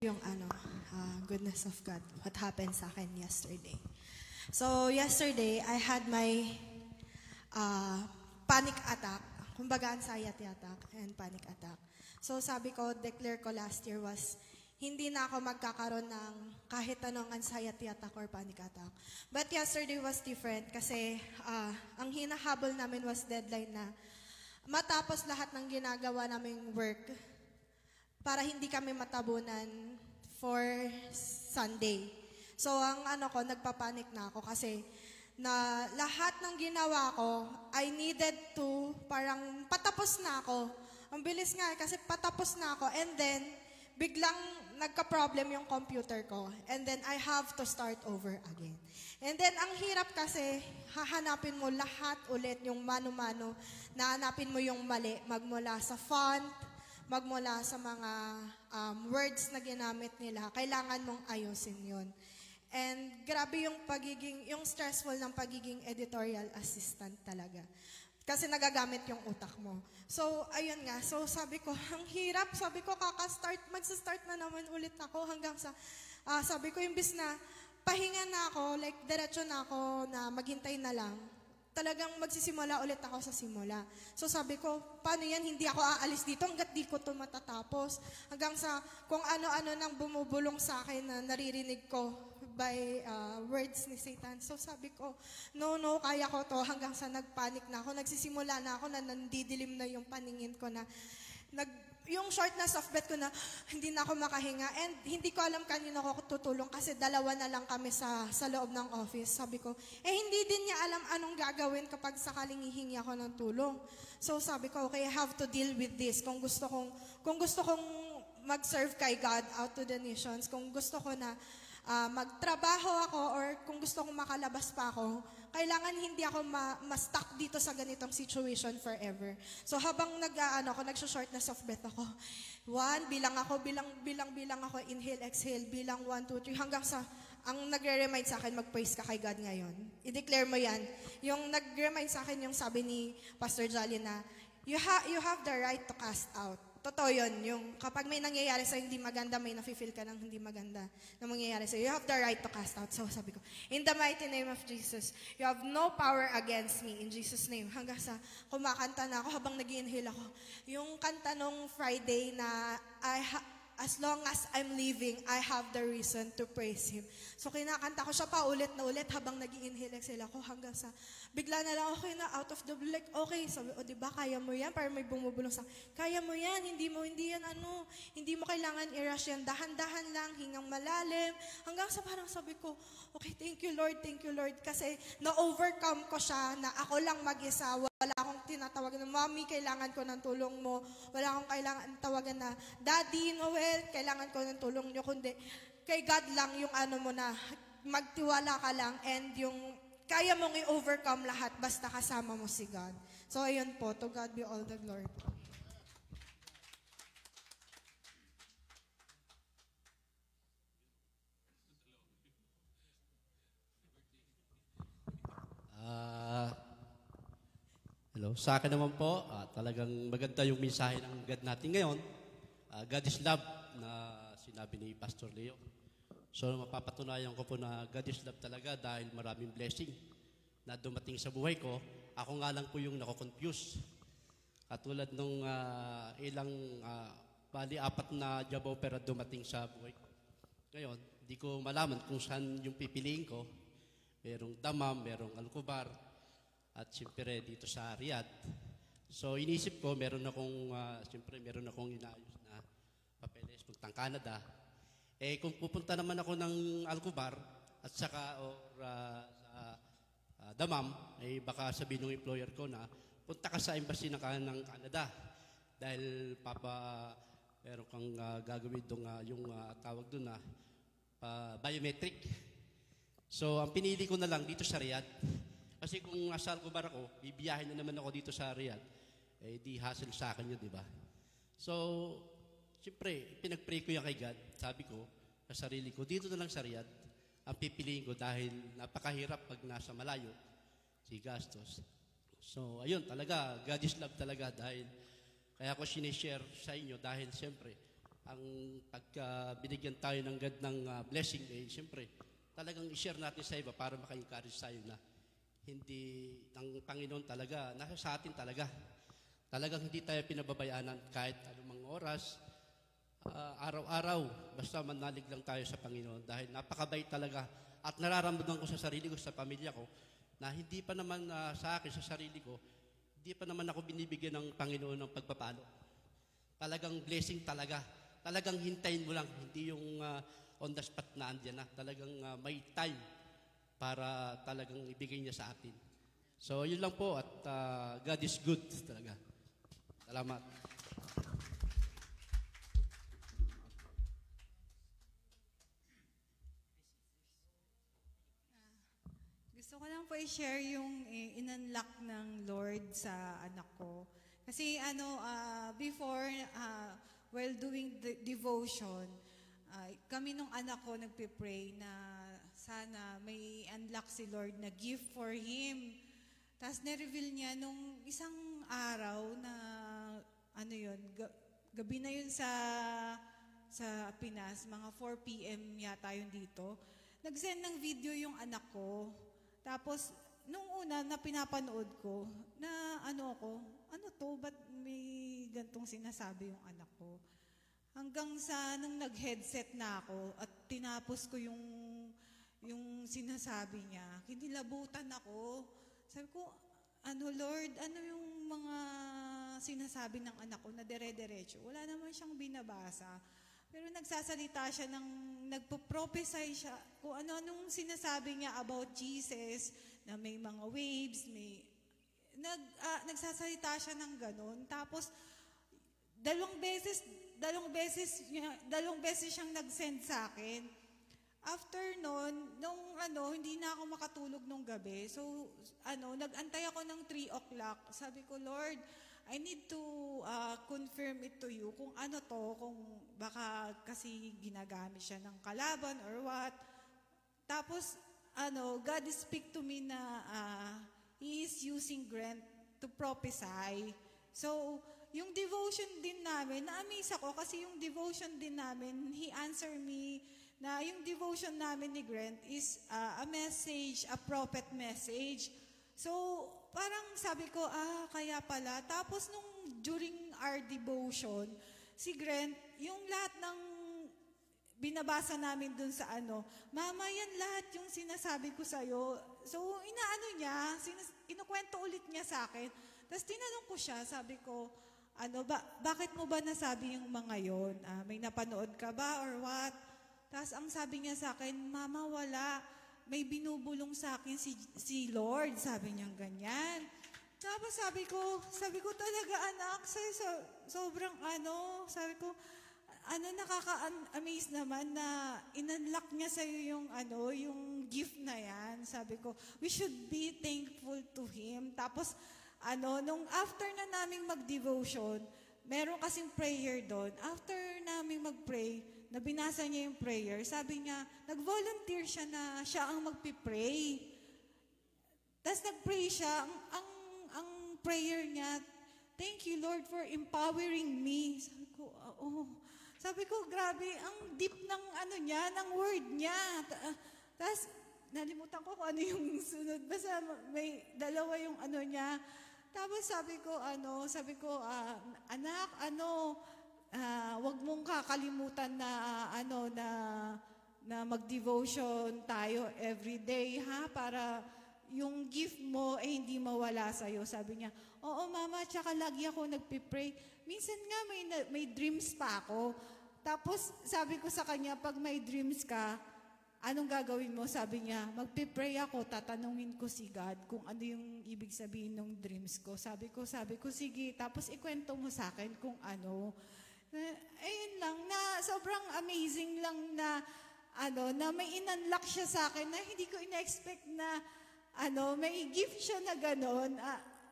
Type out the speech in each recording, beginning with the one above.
Yung goodness of God, what happened sa akin yesterday. So, yesterday, I had my panic attack. Kumbaga, anxiety attack and panic attack. So, sabi ko, declare ko last year was, hindi na ako magkakaroon ng kahit anong anxiety attack or panic attack. But yesterday was different kasi ang hinahabol namin was deadline na matapos lahat ng ginagawa naming work para hindi kami matabunan for Sunday. So, nagpapanik na ako kasi na lahat ng ginawa ko, I needed to, parang patapos na ako. Ang bilis nga kasi patapos na ako and then, biglang nagka-problem yung computer ko and then I have to start over again. And then, ang hirap kasi, hahanapin mo lahat ulit yung mano-mano, nahanapin mo yung mali, magmula sa font, magmula sa mga words na ginamit nila, kailangan mong ayusin yun. And grabe yung stressful ng pagiging editorial assistant talaga. Kasi nagagamit yung utak mo. So, ayun nga. So, sabi ko, ang hirap. Sabi ko, magsa-start na naman ulit ako hanggang sa, sabi ko, imbis na pahinga na ako, like, diretso na ako na maghintay na lang. Talagang magsisimula ulit ako sa simula. So sabi ko, paano yan? Hindi ako aalis dito hanggat di ko ito matatapos. Hanggang sa kung ano-ano nang bumubulong sa akin na naririnig ko by words ni Satan. So sabi ko, no, kaya ko to. Hanggang sa nagpanik na ako. Nagsisimula na ako na nandidilim na yung paningin ko na yung shortness of breath ko na hindi na ako makahinga and hindi ko alam kanino ako tutulong kasi dalawa na lang kami sa loob ng office. Sabi ko, hindi din niya alam anong gagawin kapag sakaling hihingi ako ng tulong. So sabi ko, okay, I have to deal with this. Kung gusto kong mag-serve kay God out to the nations, kung gusto ko na magtrabaho ako or kung gusto kong makalabas pa ako, kailangan hindi ako ma-stuck dito sa ganitong situation forever. So habang nag-shortness of breath ako, bilang ako, inhale, exhale, bilang 1, 2, 3, hanggang sa, ang nagre-remind sa akin, mag-praise ka kay God ngayon. I-declare mo yan. Yung nag-remind sa akin, yung sabi ni Pastor Jolly na, you have the right to cast out. Totoo yun, yung kapag may nangyayari sa'yo hindi maganda, may nafe-feel ka ng hindi maganda na mangyayari sa'yo, you have the right to cast out. So sabi ko, in the mighty name of Jesus, you have no power against me, in Jesus' name. Hanggang sa kumakanta na ako habang nag-inhale ako. Yung kanta nung Friday na, as long as I'm living, I have the reason to praise Him. So kinakanta ko siya pa ulit na ulit habang nag-inhale, exhale ako hanggang sa bigla na lang ako na out of the blue, like, okay, sabi, diba, kaya mo yan? Parang may bumubulong sa, kaya mo yan, hindi mo kailangan i-rush yan, dahan-dahan lang, hingang malalim, hanggang sa parang sabi ko, okay, thank you Lord, kasi na-overcome ko siya, na ako lang mag-isa, wala akong tinatawagan na, Mommy, kailangan ko ng tulong mo, wala akong kailangan tawagan na, Daddy, Noel, kailangan ko ng tulong nyo, kundi, kay God lang yung mo na, magtiwala ka lang, and yung, kaya mong i-overcome lahat basta kasama mo si God. So, ayun po. To God be all the glory. Hello. Sa akin naman po, talagang maganda yung mensahe ng God natin ngayon. God is love na sinabi ni Pastor Leo. So, mapapatunayan ko po na God is love talaga dahil maraming blessing na dumating sa buhay ko. Ako nga lang po yung nako-confuse. Katulad nung bali 4 na job offer na dumating sa buhay ko. Ngayon, di ko malaman kung saan yung pipiliin ko. Merong Damam, merong Alcobar, at siyempre dito sa Riyadh. So, inisip ko, meron akong inaayos na papeles puntang Canada. Kung pupunta naman ako ng Alcobar at saka sa Damam, baka sabihin ng employer ko na punta ka sa embassy ng Canada dahil meron kang gagawin doon yung tawag doon na biometric. So, ang pinili ko na lang dito sa Riyadh. Kasi kung nasa Alcobar ako, bibiyahin na naman ako dito sa Riyadh, di hassle sa akin yun, di ba? So, siyempre, pinag-pray ko yan kay God. Sabi ko, sa sarili ko, dito na lang sa Riyadh, ang pipiliin ko dahil napakahirap pag nasa malayo, si gastos. So, ayun, talaga, God is love talaga dahil kaya ko sinishare sa inyo dahil siyempre, ang pagka binigyan tayo ng God ng blessing, siyempre, talagang i-share natin sa iba para maka-encourage tayo na hindi ng Panginoon talaga, nasa sa atin talaga. Talagang hindi tayo pinababayaanan kahit anumang oras, araw-araw, basta manalig lang tayo sa Panginoon dahil napakabait talaga at nararamdaman ko sa sarili ko, sa pamilya ko, na hindi pa naman sa akin, sa sarili ko, hindi pa naman ako binibigyan ng Panginoon ng pagpapalo. Talagang blessing talaga. Talagang hintayin mo lang, hindi yung on the spot na andyan na. Talagang may time para talagang ibigay niya sa atin. So, yun lang po at God is good talaga. Salamat. Gusto ko lang po i-share yung in-unlock ng Lord sa anak ko. Kasi before, while doing the devotion, kami nung anak ko nagpe-pray na sana may unlock si Lord na gift for him. Tapos na-reveal niya nung isang araw na gabi na yun sa Pinas, mga 4 p.m. yata yun dito. Nag-send ng video yung anak ko. Tapos, nung una na pinapanood ko, na ano to, ba't may gantong sinasabi yung anak ko? Hanggang sa nung nag-headset na ako at tinapos ko yung sinasabi niya, kinilabutan ako. Sabi ko, Lord, ano yung mga sinasabi ng anak ko na dire-diretso? Wala naman siyang binabasa. Pero nagsasalita siya nagpo-prophesy siya kung ano-anong sinasabi niya about Jesus, na may mga waves, nagsasalita siya ng ganun. Tapos, dalawang beses siyang nag-send sa akin. After nun, hindi na ako makatulog nung gabi. So, nag-antay ako ng 3 o'clock. Sabi ko, Lord, I need to confirm it to you kung ano to, kung baka kasi ginagamit siya ng kalaban or what. Tapos, God speak to me na He is using Grant to prophesy. So, yung devotion din namin, na-amaze ako kasi yung devotion din namin, He answered me na yung devotion namin ni Grant is a message, a prophet message. So, parang sabi ko, kaya pala. Tapos during our devotion, si Grant, yung lahat ng binabasa namin dun sa Mama, yan lahat yung sinasabi ko sa'yo. So, kinukwento ulit niya sa akin. Tapos tinanong ko siya, sabi ko, bakit mo ba nasabi yung mga yon? May napanood ka ba or what? Tapos ang sabi niya sa akin, Mama, wala. May binubulong sa akin si Lord. Sabi niya ganyan. Tapos sabi ko talaga anak, sobrang sabi ko, nakaka-amaze naman na in-unlock niya sa'yo yung gift na yan. Sabi ko, we should be thankful to Him. Tapos, nung after na naming mag-devotion, meron kasing prayer doon. After naming mag-pray, na binasa niya yung prayer, sabi niya, nag-volunteer siya na siya ang magpipray. Tapos nag-pray siya, ang prayer niya, thank you Lord for empowering me. Sabi ko, grabe, ang deep ng ng word niya. Tapos, nalimutan ko kung ano yung sunod. Basta may dalawa yung niya. Tapos sabi ko, anak, wag mong kakalimutan na mag-devotion tayo every day, ha? Para yung gift mo hindi mawala sa'yo. Sabi niya, oo mama, tsaka lagi ako nagpipray. Minsan nga may dreams pa ako. Tapos sabi ko sa kanya, pag may dreams ka, anong gagawin mo? Sabi niya, magpipray ako, tatanungin ko si God kung ano yung ibig sabihin ng dreams ko. Sabi ko, sige, tapos ikwento mo sa akin kung ano. Ayun lang, na sobrang amazing lang na may in-unlock siya sa akin na hindi ko ina-expect na may gift siya na gano'n.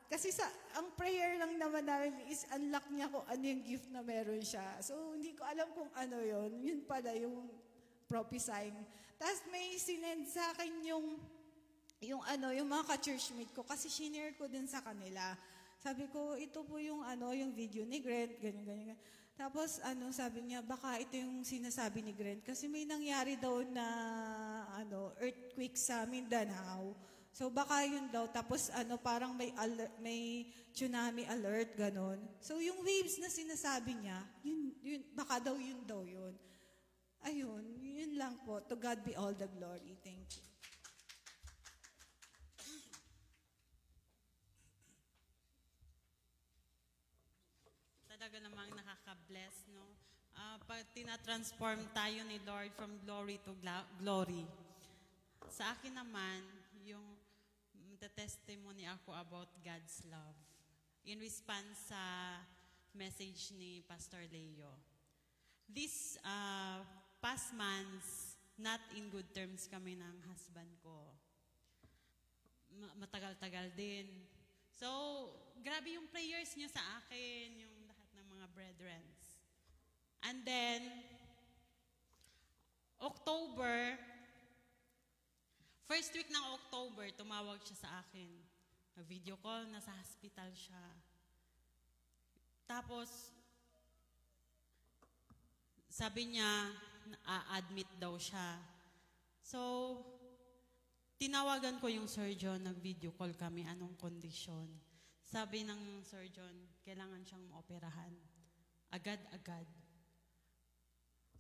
Kasi ang prayer lang naman namin is unlock niya kung ano yung gift na meron siya. So, hindi ko alam kung ano yon. Yun pala yung prophesying. Tapos may sinend sa akin yung mga ka-churchmate ko kasi shinare ko din sa kanila. Sabi ko, ito po yung video ni Grant, ganyan. Tapos sabi niya, baka ito yung sinasabi ni Gren. Kasi may nangyari daw na earthquake sa Mindanao. So baka yun daw. Tapos parang may tsunami alert, ganon. So yung waves na sinasabi niya, yun, baka daw yun. Ayun, yun lang po. To God be all the glory. Thank you. Talaga namang nakaka-bless, no? Pag tinatransform tayo ni Lord from glory to glory. Sa akin naman, yung the testimony ako about God's love. In response sa message ni Pastor Leo. This past months, not in good terms kami ng husband ko. Matagal-tagal din. So, grabe yung prayers niya sa akin, yung lahat ng mga brethren. And then, first week ng October, tumawag siya sa akin. Video call, nasa hospital siya. Tapos, sabi niya, admit daw siya. So, tinawagan ko yung surgeon, nag-video call kami, anong kondisyon. Sabi ng surgeon, kailangan siyang maoperahan. Agad-agad.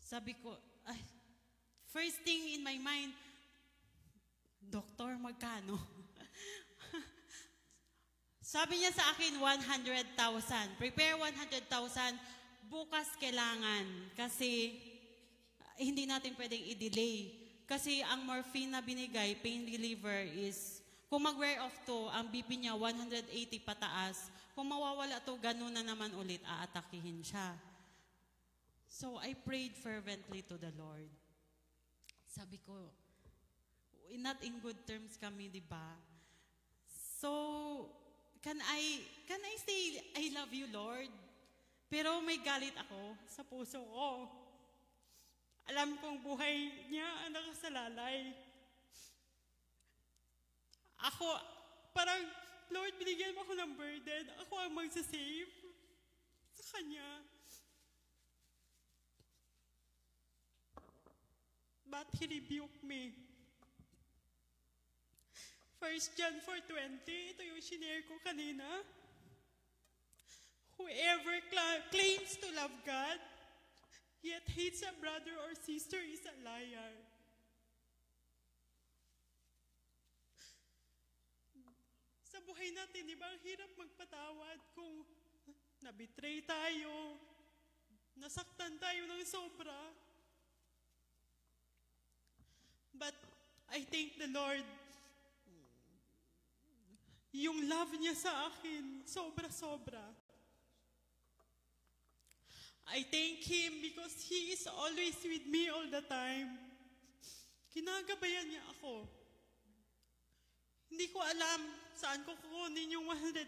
Sabi ko, first thing in my mind, Doktor, magkano? Sabi niya sa akin, 100,000. Prepare 100,000. Bukas kailangan. Kasi hindi natin pwedeng i-delay. Kasi ang morphine na binigay, pain reliever is, kung mag-wear off to, ang BP niya 180 pataas. Kung mawawala to, ganun na naman ulit, aatakihin siya. So I prayed fervently to the Lord. Sabi ko, not in good terms kami, di ba? So, can I say, I love you, Lord? Pero may galit ako sa puso ko. Alam kong buhay niya ang nakasalalay. Ako, parang, Lord, binigyan mo ako ng burden. Ako ang magsasave sa Kanya. But He rebuked me. 1 John 4:20, ito yung shinare ko kanina. Whoever claims to love God, yet hates a brother or sister is a liar. Sa buhay natin, di ba, ang hirap magpatawad kung nabitray tayo, nasaktan tayo ng sobra. But I thank the Lord. Yung love niya sa akin, sobra-sobra. I thank Him because He is always with me all the time. Kinagabayan niya ako. Hindi ko alam saan ko kukunin yung 100,000.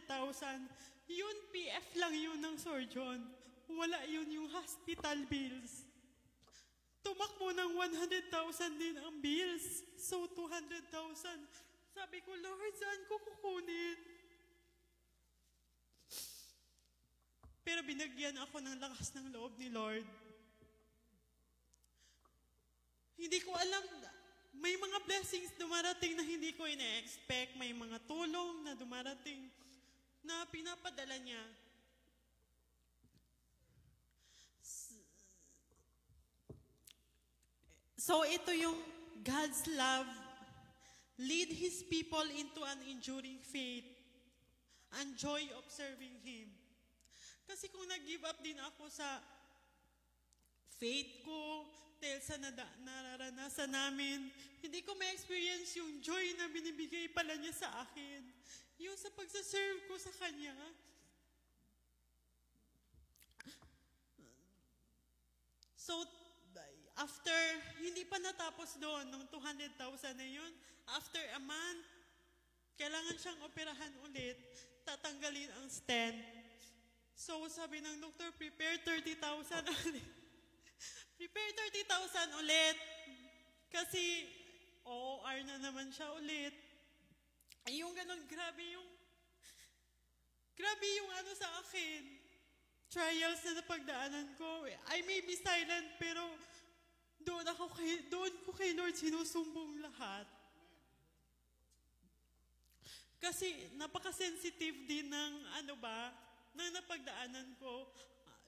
Yun, PF lang yun ng surgeon. Wala yun yung hospital bills. Tumakbo ng 100,000 din ang bills. So, 200,000. Sabi ko, Lord, saan ko kukunin? Pero binagyan ako ng lakas ng loob ni Lord. Hindi ko alam, may mga blessings dumarating na hindi ko ina-expect. May mga tulong na dumarating na pinapadala niya. So ito yung God's love. Lead His people into an enduring faith and joy of serving Him. Kasi kung nag-give up din ako sa faith ko, dahil sa nararanasan namin, hindi ko ma-experience yung joy na binibigay pala niya sa akin. Yung sa pagsaserve ko sa Kanya. So, after, hindi pa natapos doon, nung 200,000 na yun, after a month, kailangan siyang operahan ulit, tatanggalin ang stent. So, sabi ng doktor, prepare 30,000 ulit. Prepare 30,000 ulit. Kasi, OR na naman siya ulit. Ay, yung ganun, grabe yung ano sa akin. trials na napagdaanan ko, I may be silent, pero doon ko kay Lord sinusumbong lahat. Kasi napaka-sensitive din ng ng napagdaanan ko.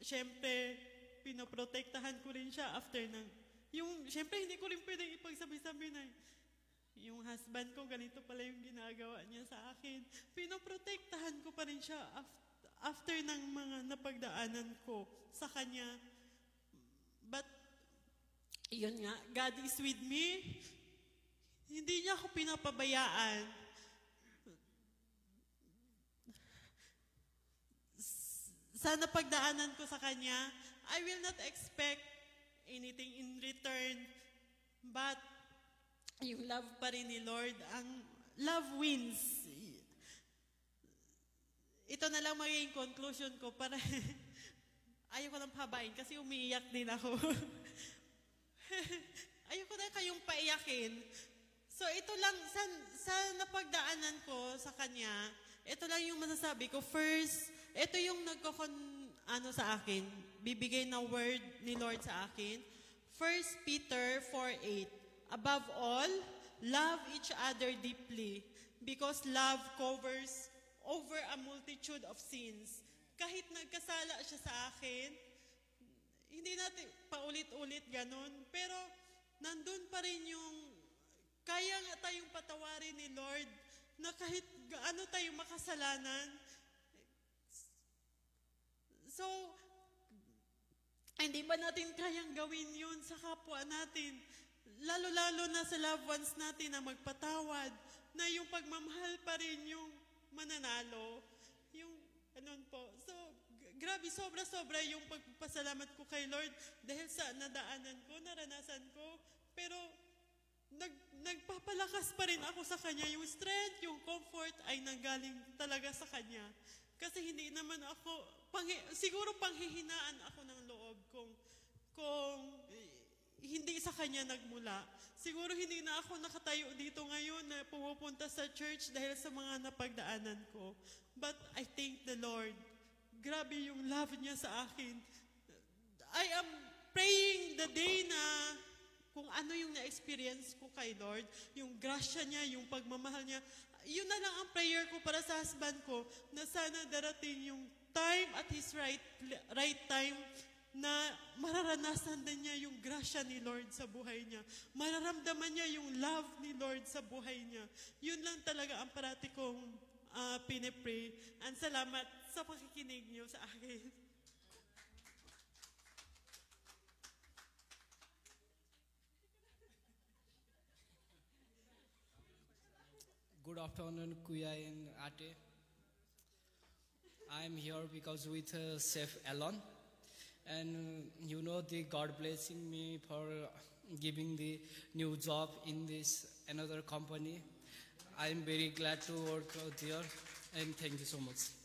Siyempre, pinoprotektahan ko rin siya after siyempre hindi ko rin pwedeng ipagsabi-sabi na yung husband ko, ganito pala yung ginagawa niya sa akin. Pinoprotektahan ko pa rin siya after ng mga napagdaanan ko sa kanya. But, yun nga, God is with me. Hindi niya ako pinapabayaan. Sa napagdaanan ko sa kanya, I will not expect anything in return. But, yung love pa rin ni Lord, ang love wins. Ito na lang magiging conclusion ko para ayoko nang pabain kasi umiiyak din ako. Ayoko na kayong paiyakin. So ito lang, sa napagdaanan ko sa kanya, ito lang yung masasabi ko. First, ito yung sa akin, bibigay na word ni Lord sa akin. 1 Peter 4:8. Above all, love each other deeply, because love covers over a multitude of sins. Kahit nagkasala siya sa akin, hindi natin paulit-ulit ganun, pero nandun pa rin yung kaya nga tayong patawarin ni Lord na kahit gaano tayong makasalanan. So, hindi ba natin kayang gawin yun sa kapwa natin? Lalo-lalo na sa loved ones natin na magpatawad, na yung pagmamahal pa rin yung mananalo. Yung, So, grabe, sobra-sobra yung pagpasalamat ko kay Lord dahil sa nadaanan ko, naranasan ko. Pero, nagpapalakas pa rin ako sa Kanya. Yung strength, yung comfort ay nanggaling talaga sa Kanya. Kasi hindi naman ako, siguro panghihinaan ako ng loob kung hindi sa Kanya nagmula. Siguro hindi na ako nakatayo dito ngayon na pumupunta sa church dahil sa mga napagdaanan ko. But I thank the Lord. Grabe yung love niya sa akin. I am praying the day na kung ano yung na-experience ko kay Lord, yung grasya niya, yung pagmamahal niya, yun na lang ang prayer ko para sa husband ko, na sana darating yung time at his right time na mararanasan din niya yung grasya ni Lord sa buhay niya. Mararamdaman niya yung love ni Lord sa buhay niya. Yun lang talaga ang parati kong pinipray. And salamat sa pakikinig niyo sa akin. Good afternoon, Kuya and Ate. I am here because with Chef Alon, and the God blessing me for giving the new job in this another company. I am very glad to work out there, and thank you so much.